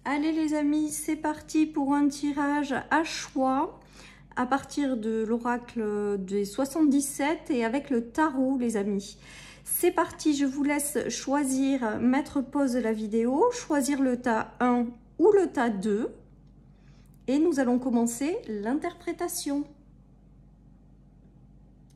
Allez les amis, c'est parti pour un tirage à choix à partir de l'oracle des 77 et avec le tarot les amis. C'est parti, je vous laisse choisir, mettre pause la vidéo, choisir le tas 1 ou le tas 2 et nous allons commencer l'interprétation.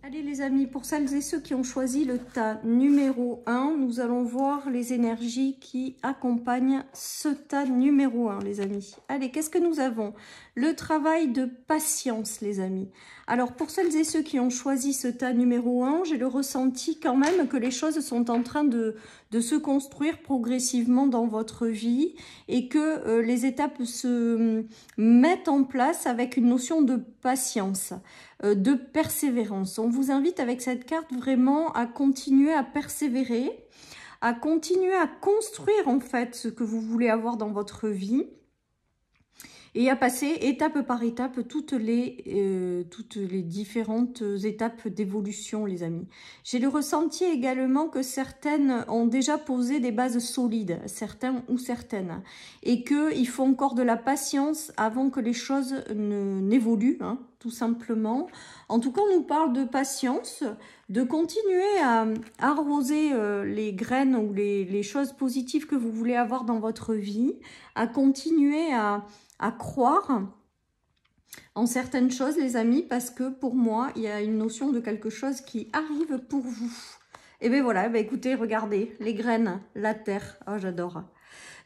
Allez les amis, pour celles et ceux qui ont choisi le tas numéro 1, nous allons voir les énergies qui accompagnent ce tas numéro 1 les amis. Allez, qu'est-ce que nous avons? Le travail de patience les amis. Alors pour celles et ceux qui ont choisi ce tas numéro 1, j'ai le ressenti quand même que les choses sont en train de se construire progressivement dans votre vie et que les étapes se mettent en place avec une notion de patience, de persévérance. On vous invite avec cette carte vraiment à continuer à persévérer, à continuer à construire en fait ce que vous voulez avoir dans votre vie et à passer étape par étape toutes les différentes étapes d'évolution les amis. J'ai le ressenti également que certaines ont déjà posé des bases solides, certains ou certaines, et qu'il faut encore de la patience avant que les choses n'évoluent, hein, tout simplement. En tout cas, on nous parle de patience, de continuer à arroser les graines ou les choses positives que vous voulez avoir dans votre vie, à continuer à croire en certaines choses les amis, parce que pour moi il y a une notion de quelque chose qui arrive pour vous. Et bien voilà, ben écoutez, regardez les graines, la terre, oh j'adore.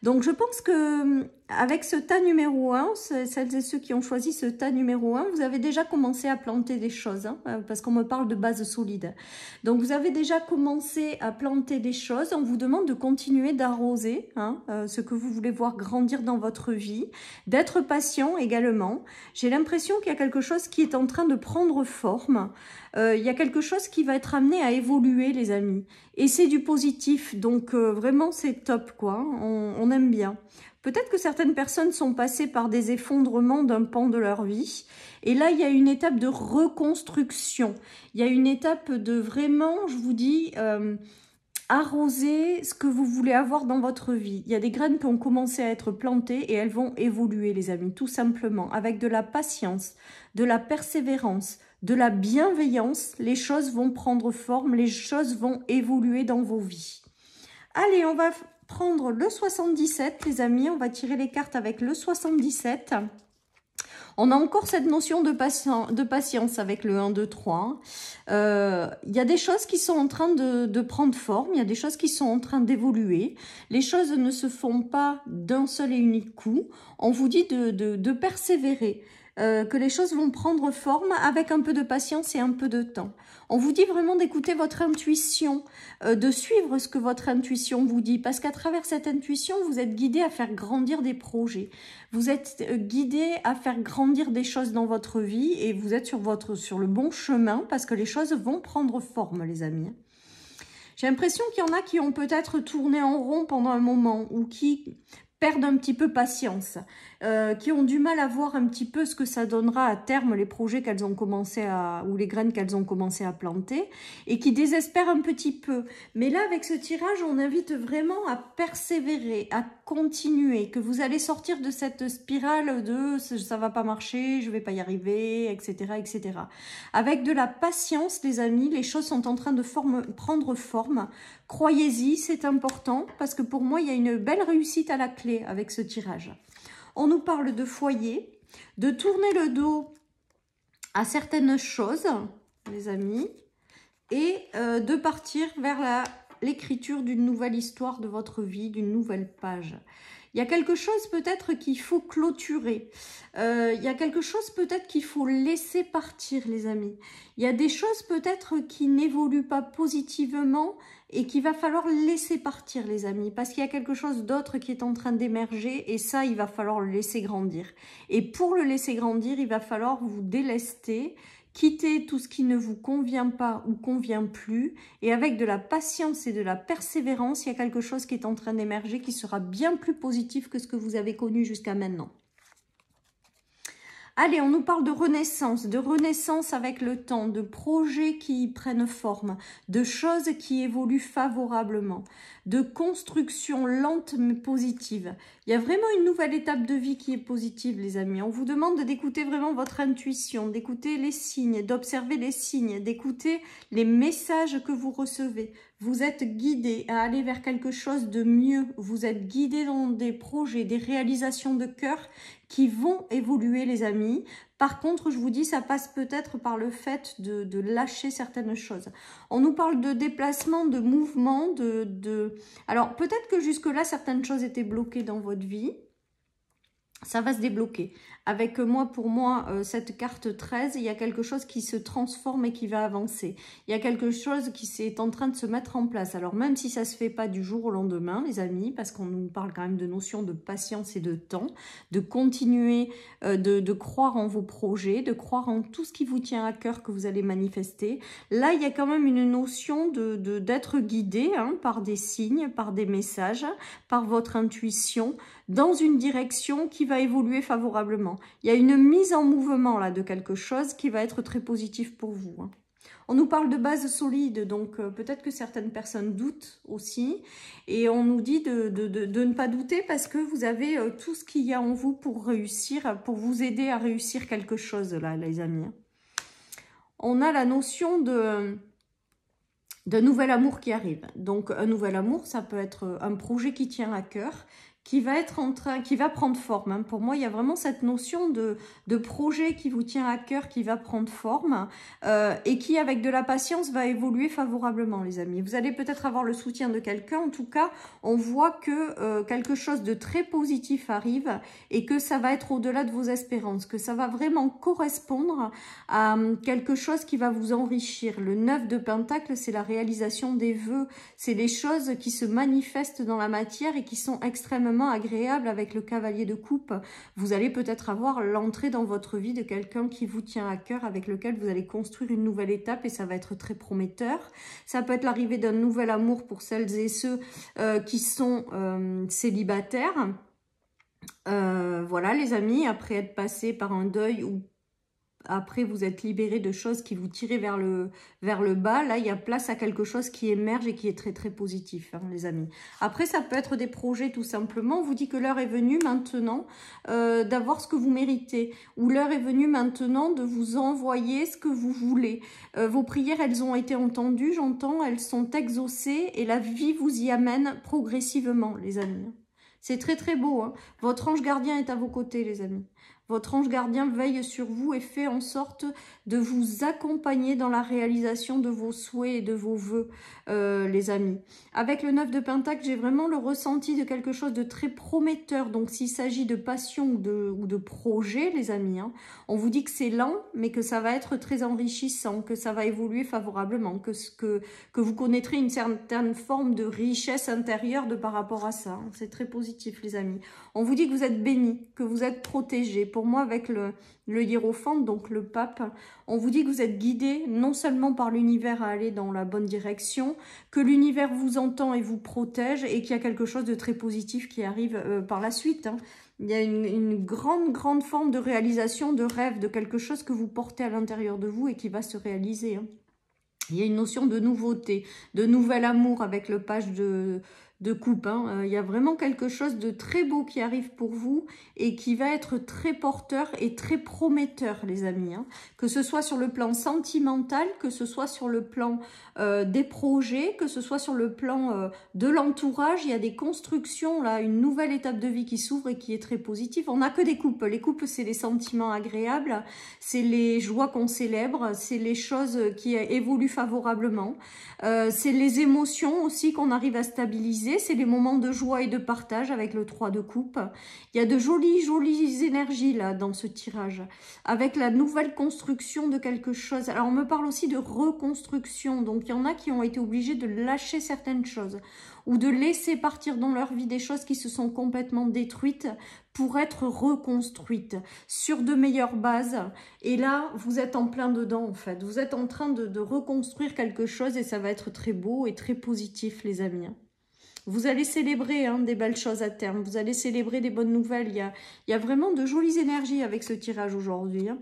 Donc je pense que avec ce tas numéro 1, celles et ceux qui ont choisi ce tas numéro 1, vous avez déjà commencé à planter des choses, hein, parce qu'on me parle de base solide. Donc vous avez déjà commencé à planter des choses, on vous demande de continuer d'arroser hein, ce que vous voulez voir grandir dans votre vie, d'être patient également. J'ai l'impression qu'il y a quelque chose qui est en train de prendre forme, il y a quelque chose qui va être amené à évoluer les amis. Et c'est du positif, donc vraiment c'est top quoi, on aime bien. Peut-être que certaines personnes sont passées par des effondrements d'un pan de leur vie. Et là, il y a une étape de reconstruction. Il y a une étape de vraiment, je vous dis, arroser ce que vous voulez avoir dans votre vie. Il y a des graines qui ont commencé à être plantées et elles vont évoluer, les amis, tout simplement. Avec de la patience, de la persévérance, de la bienveillance, les choses vont prendre forme, les choses vont évoluer dans vos vies. Allez, on va prendre le 77, les amis. On va tirer les cartes avec le 77. On a encore cette notion de patience avec le 1, 2, 3. Il y a des choses qui sont en train de prendre forme. Il y a des choses qui sont en train d'évoluer. Les choses ne se font pas d'un seul et unique coup. On vous dit de persévérer. Que les choses vont prendre forme avec un peu de patience et un peu de temps. On vous dit vraiment d'écouter votre intuition, de suivre ce que votre intuition vous dit, parce qu'à travers cette intuition, vous êtes guidé à faire grandir des projets, vous êtes guidé à faire grandir des choses dans votre vie et vous êtes sur le bon chemin parce que les choses vont prendre forme, les amis. J'ai l'impression qu'il y en a qui ont peut-être tourné en rond pendant un moment ou qui perdent un petit peu patience, qui ont du mal à voir un petit peu ce que ça donnera à terme, les projets qu'elles ont commencé à, ou les graines qu'elles ont commencé à planter, et qui désespèrent un petit peu. Mais là, avec ce tirage, on invite vraiment à persévérer, à continuer, que vous allez sortir de cette spirale de « ça va pas marcher, je vais pas y arriver », etc., etc. Avec de la patience, les amis, les choses sont en train de prendre forme. Croyez-y, c'est important, parce que pour moi, il y a une belle réussite à la clé avec ce tirage. On nous parle de foyer, de tourner le dos à certaines choses, les amis, et de partir vers l'écriture d'une nouvelle histoire de votre vie, d'une nouvelle page. Il y a quelque chose peut-être qu'il faut clôturer. Il y a quelque chose peut-être qu'il faut laisser partir, les amis. Il y a des choses peut-être qui n'évoluent pas positivement et qu'il va falloir laisser partir, les amis. Parce qu'il y a quelque chose d'autre qui est en train d'émerger et ça, il va falloir le laisser grandir. Et pour le laisser grandir, il va falloir vous délester, quitter tout ce qui ne vous convient pas ou convient plus. Et avec de la patience et de la persévérance, il y a quelque chose qui est en train d'émerger qui sera bien plus positif que ce que vous avez connu jusqu'à maintenant. Allez, on nous parle de renaissance avec le temps, de projets qui prennent forme, de choses qui évoluent favorablement, de construction lente mais positive. Il y a vraiment une nouvelle étape de vie qui est positive, les amis. On vous demande d'écouter vraiment votre intuition, d'écouter les signes, d'observer les signes, d'écouter les messages que vous recevez. Vous êtes guidé à aller vers quelque chose de mieux. Vous êtes guidé dans des projets, des réalisations de cœur qui vont évoluer, les amis. Par contre, je vous dis, ça passe peut-être par le fait de lâcher certaines choses. On nous parle de déplacement, de mouvement, Alors, peut-être que jusque-là, certaines choses étaient bloquées dans votre vie. Ça va se débloquer. Avec pour moi, cette carte 13, il y a quelque chose qui se transforme et qui va avancer. Il y a quelque chose qui est en train de se mettre en place. Alors, même si ça ne se fait pas du jour au lendemain, les amis, parce qu'on nous parle quand même de notion de patience et de temps, de continuer de croire en vos projets, de croire en tout ce qui vous tient à cœur que vous allez manifester. Là, il y a quand même une notion d'être guidé par des signes, par des messages, par votre intuition, dans une direction qui va évoluer favorablement. Il y a une mise en mouvement là de quelque chose qui va être très positif pour vous. On nous parle de base solide, donc peut-être que certaines personnes doutent aussi. Et on nous dit de ne pas douter parce que vous avez tout ce qu'il y a en vous pour réussir, pour vous aider à réussir quelque chose là, les amis. On a la notion de nouvel amour qui arrive. Donc un nouvel amour, ça peut être un projet qui tient à cœur, qui va prendre forme. Pour moi, il y a vraiment cette notion de projet qui vous tient à cœur, qui va prendre forme et qui, avec de la patience, va évoluer favorablement, les amis. Vous allez peut-être avoir le soutien de quelqu'un. En tout cas, on voit que quelque chose de très positif arrive et que ça va être au-delà de vos espérances, que ça va vraiment correspondre à quelque chose qui va vous enrichir. Le 9 de Pentacle, c'est la réalisation des vœux. C'est les choses qui se manifestent dans la matière et qui sont extrêmement agréable. Avec le cavalier de coupe, vous allez peut-être avoir l'entrée dans votre vie de quelqu'un qui vous tient à cœur, avec lequel vous allez construire une nouvelle étape et ça va être très prometteur. Ça peut être l'arrivée d'un nouvel amour pour celles et ceux qui sont célibataires. Voilà, les amis, après être passé par un deuil ou après vous êtes libéré de choses qui vous tiraient vers le bas, là il y a place à quelque chose qui émerge et qui est très très positif, les amis. Après ça peut être des projets tout simplement, on vous dit que l'heure est venue maintenant d'avoir ce que vous méritez, ou l'heure est venue maintenant de vous envoyer ce que vous voulez. Vos prières, elles ont été entendues, j'entends, elles sont exaucées et la vie vous y amène progressivement, les amis. C'est très très beau, Votre ange gardien est à vos côtés, les amis. Votre ange gardien veille sur vous et fait en sorte de vous accompagner dans la réalisation de vos souhaits et de vos vœux, les amis. Avec le 9 de Pentacle, j'ai vraiment le ressenti de quelque chose de très prometteur. Donc, s'il s'agit de passion ou de projet, les amis, on vous dit que c'est lent, mais que ça va être très enrichissant, que ça va évoluer favorablement, que vous connaîtrez une certaine forme de richesse intérieure par rapport à ça. C'est très positif, les amis. On vous dit que vous êtes bénis, que vous êtes protégés. Pour moi, avec le hiérophante, donc le pape, on vous dit que vous êtes guidé non seulement par l'univers à aller dans la bonne direction, que l'univers vous entend et vous protège et qu'il y a quelque chose de très positif qui arrive par la suite. Il y a une grande forme de réalisation, de rêve, de quelque chose que vous portez à l'intérieur de vous et qui va se réaliser. Il y a une notion de nouveauté, de nouvel amour avec le page de coupe. Il y a vraiment quelque chose de très beau qui arrive pour vous et qui va être très porteur et très prometteur, les amis. Que ce soit sur le plan sentimental, que ce soit sur le plan des projets, que ce soit sur le plan de l'entourage. Il y a des constructions, là, une nouvelle étape de vie qui s'ouvre et qui est très positive. On n'a que des coupes. Les coupes, c'est les sentiments agréables, c'est les joies qu'on célèbre, c'est les choses qui évoluent favorablement, c'est les émotions aussi qu'on arrive à stabiliser. C'est les moments de joie et de partage avec le 3 de coupe. Il y a de jolies énergies là dans ce tirage. Avec la nouvelle construction de quelque chose. Alors on me parle aussi de reconstruction. Donc il y en a qui ont été obligés de lâcher certaines choses. Ou de laisser partir dans leur vie des choses qui se sont complètement détruites pour être reconstruites sur de meilleures bases. Et là, vous êtes en plein dedans en fait. Vous êtes en train de reconstruire quelque chose et ça va être très beau et très positif, les amis. Vous allez célébrer hein, des belles choses à terme. Vous allez célébrer des bonnes nouvelles. Il y a vraiment de jolies énergies avec ce tirage aujourd'hui. Hein.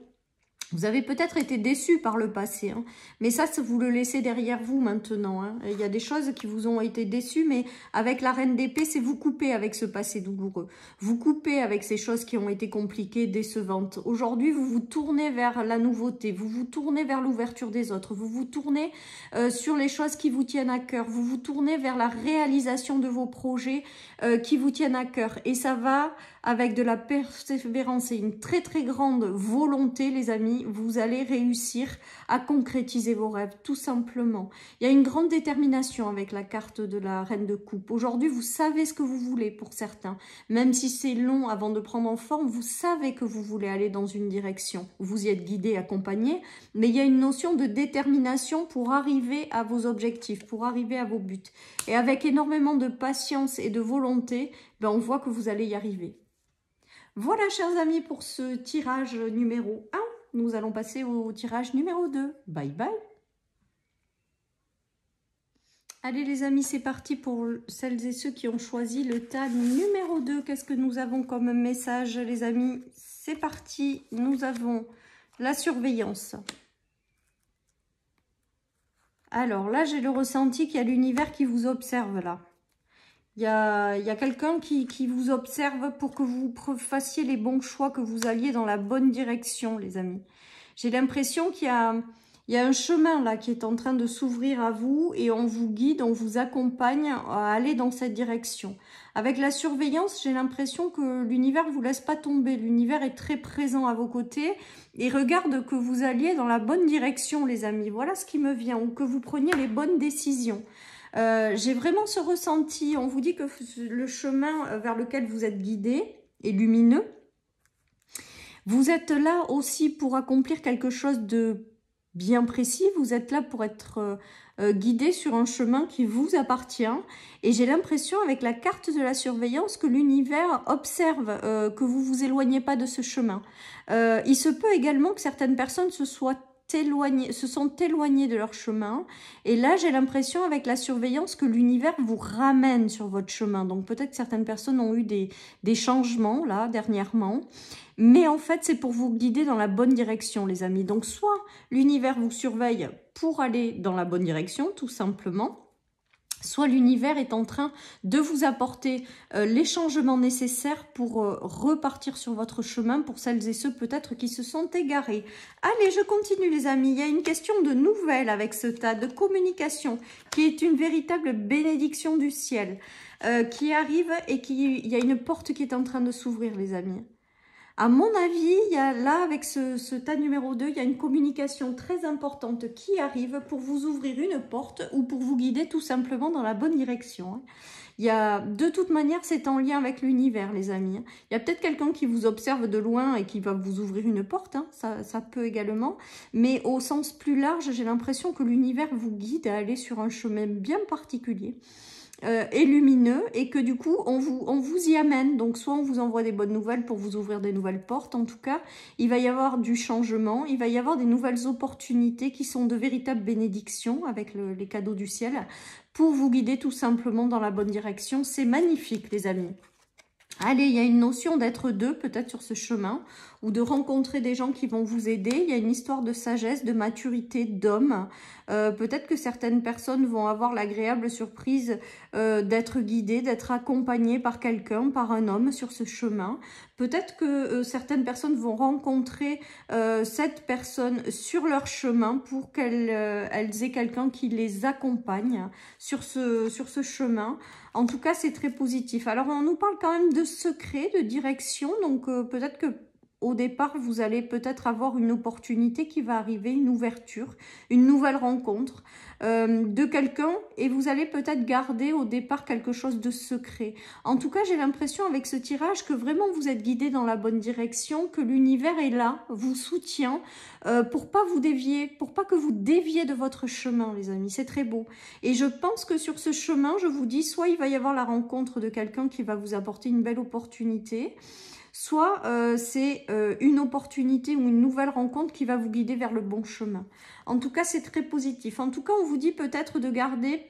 Vous avez peut-être été déçu par le passé, hein, mais ça, vous le laissez derrière vous maintenant. Hein. Il y a des choses qui vous ont été déçues, mais avec la reine d'épée, c'est vous couper avec ce passé douloureux. Vous coupez avec ces choses qui ont été compliquées, décevantes. Aujourd'hui, vous vous tournez vers la nouveauté, vous vous tournez vers l'ouverture des autres, vous vous tournez sur les choses qui vous tiennent à cœur, vous vous tournez vers la réalisation de vos projets qui vous tiennent à cœur. Et ça va avec de la persévérance et une très très grande volonté, les amis, vous allez réussir à concrétiser vos rêves, tout simplement. Il y a une grande détermination avec la carte de la reine de coupe. Aujourd'hui, vous savez ce que vous voulez pour certains. Même si c'est long avant de prendre en forme, vous savez que vous voulez aller dans une direction. Vous y êtes guidé, accompagné, mais il y a une notion de détermination pour arriver à vos objectifs, pour arriver à vos buts. Et avec énormément de patience et de volonté, ben on voit que vous allez y arriver. Voilà, chers amis, pour ce tirage numéro 1. Nous allons passer au tirage numéro 2. Bye bye. Allez les amis, c'est parti pour celles et ceux qui ont choisi le tas numéro 2. Qu'est-ce que nous avons comme message, les amis? C'est parti. Nous avons la surveillance. Alors là, j'ai le ressenti qu'il y a l'univers qui vous observe là. Il y a quelqu'un qui vous observe pour que vous fassiez les bons choix, que vous alliez dans la bonne direction, les amis. J'ai l'impression qu'il y a un chemin là qui est en train de s'ouvrir à vous et on vous guide, on vous accompagne à aller dans cette direction. Avec la surveillance, j'ai l'impression que l'univers ne vous laisse pas tomber. L'univers est très présent à vos côtés et regarde que vous alliez dans la bonne direction, les amis. Voilà ce qui me vient, ou que vous preniez les bonnes décisions. J'ai vraiment ce ressenti. On vous dit que le chemin vers lequel vous êtes guidé est lumineux. Vous êtes là aussi pour accomplir quelque chose de bien précis. Vous êtes là pour être guidé sur un chemin qui vous appartient. Et j'ai l'impression avec la carte de la surveillance que l'univers observe que vous vous éloignez pas de ce chemin. Il se peut également que certaines personnes se sont éloignées de leur chemin. Et là, j'ai l'impression avec la surveillance que l'univers vous ramène sur votre chemin. Donc peut-être que certaines personnes ont eu des changements là dernièrement. Mais en fait, c'est pour vous guider dans la bonne direction, les amis. Donc soit l'univers vous surveille pour aller dans la bonne direction, tout simplement. Soit l'univers est en train de vous apporter les changements nécessaires pour repartir sur votre chemin pour celles et ceux peut-être qui se sont égarés. Allez, je continue les amis. Il y a une question de nouvelles avec ce tas de communication qui est une véritable bénédiction du ciel qui arrive et il y a une porte qui est en train de s'ouvrir les amis. À mon avis, il y a là, avec ce tas numéro 2, il y a une communication très importante qui arrive pour vous ouvrir une porte ou pour vous guider tout simplement dans la bonne direction. Il y a, de toute manière, c'est en lien avec l'univers, les amis. Il y a peut-être quelqu'un qui vous observe de loin et qui va vous ouvrir une porte, hein. Ça peut également. Mais au sens plus large, j'ai l'impression que l'univers vous guide à aller sur un chemin bien particulier. Et lumineux et que du coup on vous y amène, donc soit on vous envoie des bonnes nouvelles pour vous ouvrir des nouvelles portes, en tout cas il va y avoir du changement, il va y avoir des nouvelles opportunités qui sont de véritables bénédictions avec les cadeaux du ciel pour vous guider tout simplement dans la bonne direction. C'est magnifique les amis. Allez, il y a une notion d'être deux peut-être sur ce chemin ou de rencontrer des gens qui vont vous aider. Il y a une histoire de sagesse, de maturité, d'homme. Peut-être que certaines personnes vont avoir l'agréable surprise d'être guidées, d'être accompagnées par quelqu'un, par un homme sur ce chemin. Peut-être que certaines personnes vont rencontrer cette personne sur leur chemin pour qu'elles aient quelqu'un qui les accompagne sur ce chemin. En tout cas, c'est très positif. Alors, on nous parle quand même de secret, de direction. Donc, peut-être que au départ, vous allez peut-être avoir une opportunité qui va arriver, une ouverture, une nouvelle rencontre de quelqu'un et vous allez peut-être garder au départ quelque chose de secret. En tout cas, j'ai l'impression avec ce tirage que vraiment vous êtes guidé dans la bonne direction, que l'univers est là, vous soutient pour pas vous dévier, pour pas que vous déviez de votre chemin, les amis. C'est très beau. Et je pense que sur ce chemin, je vous dis, soit il va y avoir la rencontre de quelqu'un qui va vous apporter une belle opportunité, soit c'est une opportunité ou une nouvelle rencontre qui va vous guider vers le bon chemin. En tout cas, c'est très positif. En tout cas, on vous dit peut-être de garder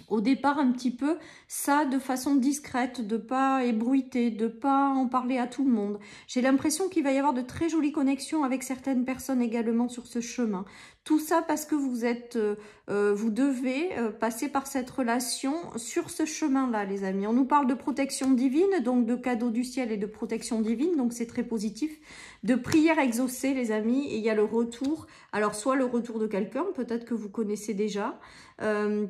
au départ un petit peu ça de façon discrète, de pas ébruiter, de pas en parler à tout le monde. J'ai l'impression qu'il va y avoir de très jolies connexions avec certaines personnes également sur ce chemin. Tout ça parce que vous devez passer par cette relation sur ce chemin-là, les amis. On nous parle de protection divine, donc de cadeaux du ciel et de protection divine, donc c'est très positif. De prières exaucées, les amis, et il y a le retour. Alors, soit le retour de quelqu'un, peut-être que vous connaissez déjà,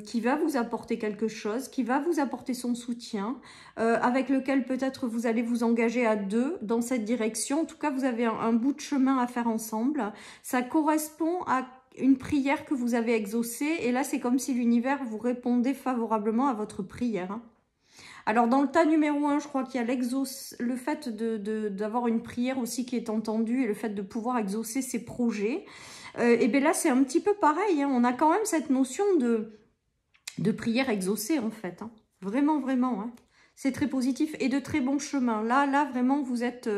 qui va vous apporter quelque chose, qui va vous apporter son soutien, avec lequel peut-être vous allez vous engager à deux dans cette direction. En tout cas, vous avez un bout de chemin à faire ensemble. Ça correspond à une prière que vous avez exaucée. Et là, c'est comme si l'univers vous répondait favorablement à votre prière. Hein. Alors, dans le tas numéro 1, je crois qu'il y a le fait d'avoir une prière aussi qui est entendue et le fait de pouvoir exaucer ses projets. Et bien là, c'est un petit peu pareil. Hein. On a quand même cette notion de prière exaucée, en fait. Hein. Vraiment, vraiment. Hein. C'est très positif et de très bons chemins. Là, vraiment, vous êtes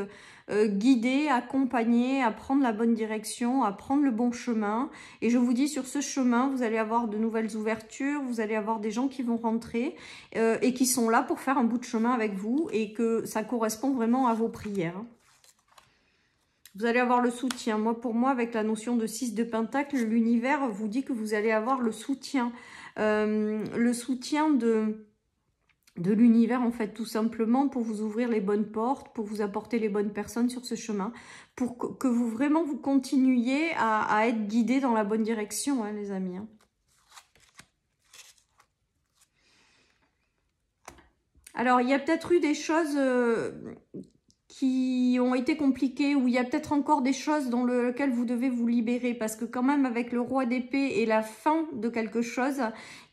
guidé, accompagné à prendre la bonne direction, à prendre le bon chemin. Et je vous dis, sur ce chemin, vous allez avoir de nouvelles ouvertures, vous allez avoir des gens qui vont rentrer et qui sont là pour faire un bout de chemin avec vous et que ça correspond vraiment à vos prières. Hein. Vous allez avoir le soutien. Pour moi, avec la notion de 6 de Pentacle, l'univers vous dit que vous allez avoir le soutien de l'univers, en fait, tout simplement, pour vous ouvrir les bonnes portes, pour vous apporter les bonnes personnes sur ce chemin, pour que vous vraiment vous continuiez à être guidé dans la bonne direction, hein, les amis. Hein. Alors, il y a peut-être eu des choses qui ont été compliquées, ou il y a peut-être encore des choses dans lesquelles vous devez vous libérer, parce que quand même avec le roi d'épée et la fin de quelque chose,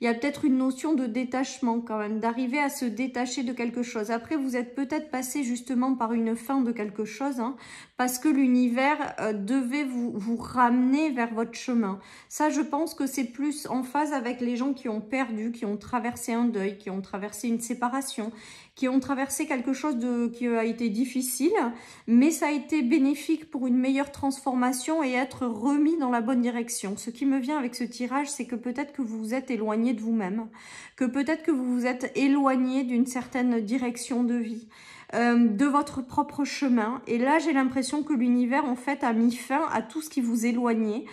il y a peut-être une notion de détachement quand même, d'arriver à se détacher de quelque chose. Après, vous êtes peut-être passé justement par une fin de quelque chose, hein, parce que l'univers devait vous ramener vers votre chemin. Ça, je pense que c'est plus en phase avec les gens qui ont perdu, qui ont traversé un deuil, qui ont traversé une séparation, qui ont traversé quelque chose qui a été difficile, mais ça a été bénéfique pour une meilleure transformation et être remis dans la bonne direction. Ce qui me vient avec ce tirage, c'est que peut-être que vous vous êtes éloigné de vous-même, que peut-être que vous vous êtes éloigné d'une certaine direction de vie, de votre propre chemin. Et là, j'ai l'impression que l'univers, en fait, a mis fin à tout ce qui vous éloignait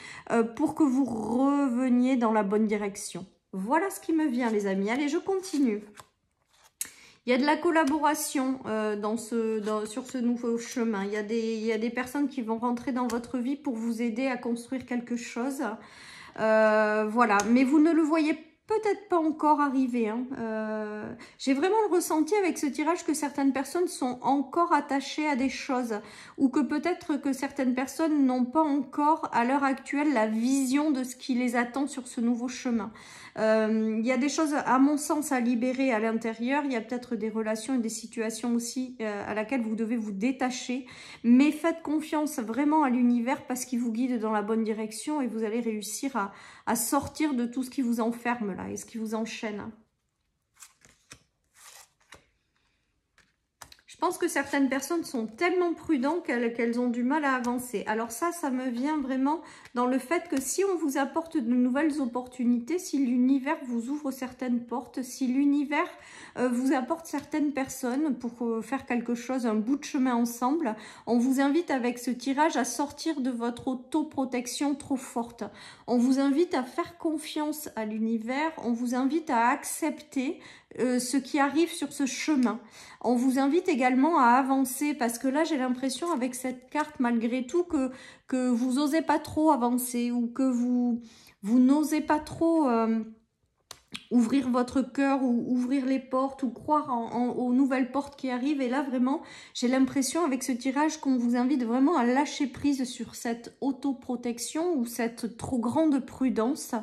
pour que vous reveniez dans la bonne direction. Voilà ce qui me vient, les amis. Allez, je continue. Il y a de la collaboration sur ce nouveau chemin. Il y a des personnes qui vont rentrer dans votre vie pour vous aider à construire quelque chose. Voilà, mais vous ne le voyez peut-être pas encore arriver. Hein. J'ai vraiment le ressenti avec ce tirage que certaines personnes sont encore attachées à des choses ou que peut-être que certaines personnes n'ont pas encore à l'heure actuelle la vision de ce qui les attend sur ce nouveau chemin. Il y a des choses, à mon sens, à libérer à l'intérieur. Il y a peut-être des relations et des situations aussi à laquelle vous devez vous détacher. Mais faites confiance vraiment à l'univers parce qu'il vous guide dans la bonne direction et vous allez réussir à sortir de tout ce qui vous enferme là et ce qui vous enchaîne. Je pense que certaines personnes sont tellement prudentes qu'elles ont du mal à avancer. Alors ça me vient vraiment dans le fait que si on vous apporte de nouvelles opportunités, si l'univers vous ouvre certaines portes, si l'univers vous apporte certaines personnes pour faire quelque chose, un bout de chemin ensemble, on vous invite avec ce tirage à sortir de votre autoprotection trop forte. On vous invite à faire confiance à l'univers, on vous invite à accepter ce qui arrive sur ce chemin. On vous invite également à avancer parce que là j'ai l'impression avec cette carte malgré tout que vous osez pas trop avancer ou que vous n'osez pas trop ouvrir votre cœur ou ouvrir les portes ou croire aux nouvelles portes qui arrivent. Et là, vraiment, j'ai l'impression avec ce tirage qu'on vous invite vraiment à lâcher prise sur cette autoprotection ou cette trop grande prudence,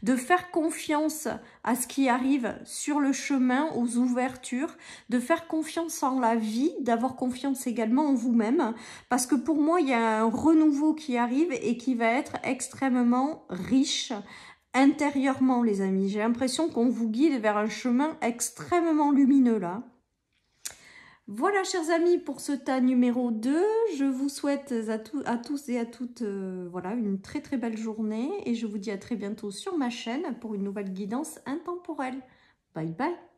de faire confiance à ce qui arrive sur le chemin, aux ouvertures, de faire confiance en la vie, d'avoir confiance également en vous-même. Parce que pour moi, il y a un renouveau qui arrive et qui va être extrêmement riche, intérieurement, les amis. J'ai l'impression qu'on vous guide vers un chemin extrêmement lumineux, là. Voilà, chers amis, pour ce tas numéro 2. Je vous souhaite à tous et à toutes voilà, une très très belle journée. Et je vous dis à très bientôt sur ma chaîne pour une nouvelle guidance intemporelle. Bye bye.